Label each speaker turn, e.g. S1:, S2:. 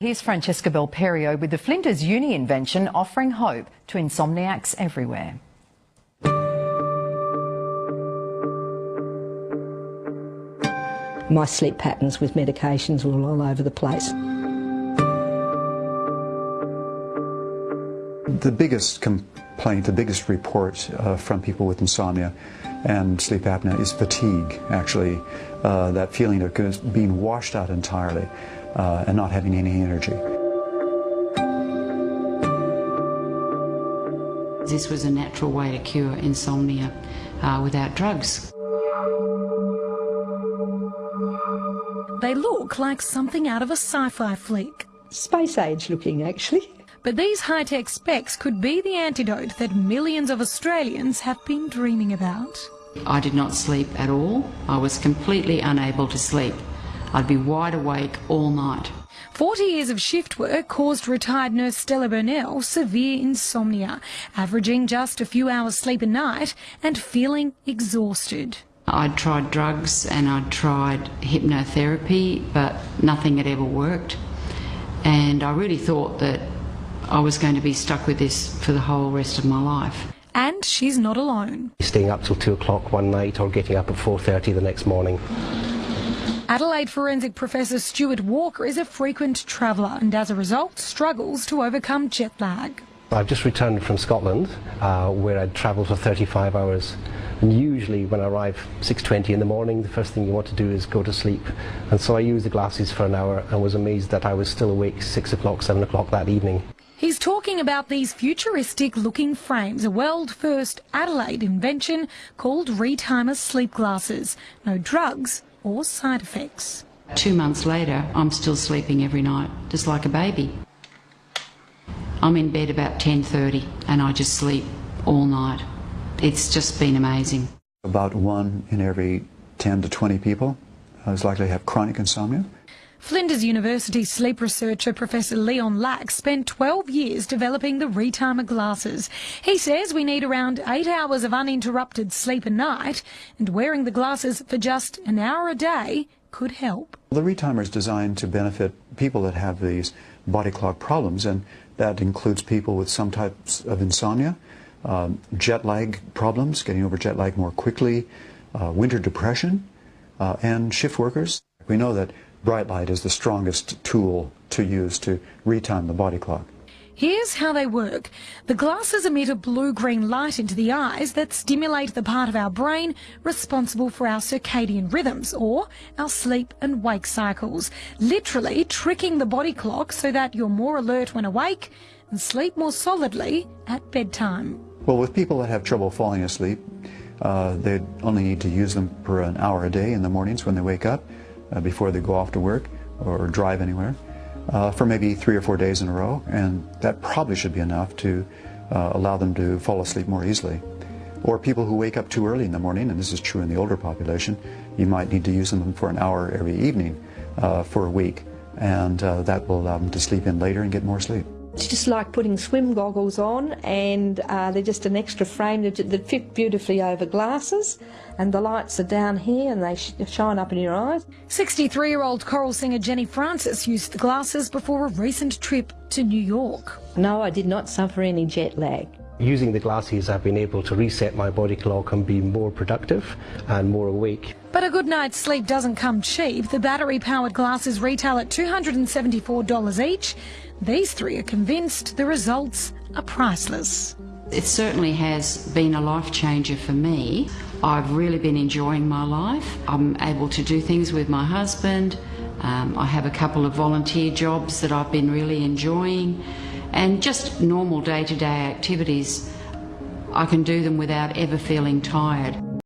S1: Here's Francesca Belperio with the Flinders Uni invention offering hope to insomniacs everywhere.
S2: My sleep patterns with medications were all over the place.
S3: The biggest complaint, the biggest report from people with insomnia and sleep apnea is fatigue, actually. That feeling of being washed out entirely and not having any energy.
S4: This was a natural way to cure insomnia without drugs.
S5: They look like something out of a sci-fi flick.
S2: Space age looking, actually.
S5: But these high-tech specs could be the antidote that millions of Australians have been dreaming about.
S4: I did not sleep at all. I was completely unable to sleep. I'd be wide awake all night.
S5: 40 years of shift work caused retired nurse Stella Burnell severe insomnia, averaging just a few hours sleep a night and feeling exhausted.
S4: I'd tried drugs and I'd tried hypnotherapy, but nothing had ever worked. And I really thought that I was going to be stuck with this for the whole rest of my life.
S5: And she's not alone.
S6: Staying up till 2 o'clock one night or getting up at 4:30 the next morning.
S5: Adelaide forensic professor Stuart Walker is a frequent traveller and as a result struggles to overcome jet lag.
S6: I've just returned from Scotland where I'd travelled for 35 hours. And usually when I arrive 6:20 in the morning, the first thing you want to do is go to sleep. And so I used the glasses for an hour and was amazed that I was still awake 6 o'clock, 7 o'clock that evening.
S5: He's talking about these futuristic-looking frames, a world-first Adelaide invention called Retimer sleep glasses. No drugs or side effects.
S4: 2 months later, I'm still sleeping every night, just like a baby. I'm in bed about 10:30 and I just sleep all night. It's just been amazing.
S3: About 1 in every 10 to 20 people is likely to have chronic insomnia.
S5: Flinders University sleep researcher Professor Leon Lack spent 12 years developing the Retimer glasses. He says we need around 8 hours of uninterrupted sleep a night, and wearing the glasses for just an hour a day could help.
S3: The Retimer is designed to benefit people that have these body clock problems, and that includes people with some types of insomnia, jet lag problems, getting over jet lag more quickly, winter depression, and shift workers. We know that bright light is the strongest tool to use to retime the body clock.
S5: Here's how they work. The glasses emit a blue-green light into the eyes that stimulate the part of our brain responsible for our circadian rhythms, or our sleep and wake cycles, literally tricking the body clock so that you're more alert when awake and sleep more solidly at bedtime.
S3: Well, with people that have trouble falling asleep, they only need to use them for an hour a day in the mornings when they wake up, before they go off to work or drive anywhere, for maybe 3 or 4 days in a row, and that probably should be enough to allow them to fall asleep more easily. Or people who wake up too early in the morning, and this is true in the older population, you might need to use them for an hour every evening for a week, and that will allow them to sleep in later and get more sleep.
S2: It's just like putting swim goggles on, and they're just an extra frame that fit beautifully over glasses, and the lights are down here and they shine up in your eyes.
S5: 63-year-old choral singer Jenny Francis used the glasses before a recent trip to New York.
S2: No, I did not suffer any jet lag.
S6: Using the glasses, I've been able to reset my body clock and be more productive and more awake.
S5: But a good night's sleep doesn't come cheap. The battery-powered glasses retail at $274 each. These three are convinced the results are priceless.
S4: It certainly has been a life changer for me. I've really been enjoying my life. I'm able to do things with my husband. I have a couple of volunteer jobs that I've been really enjoying, and just normal day-to-day activities. I can do them without ever feeling tired.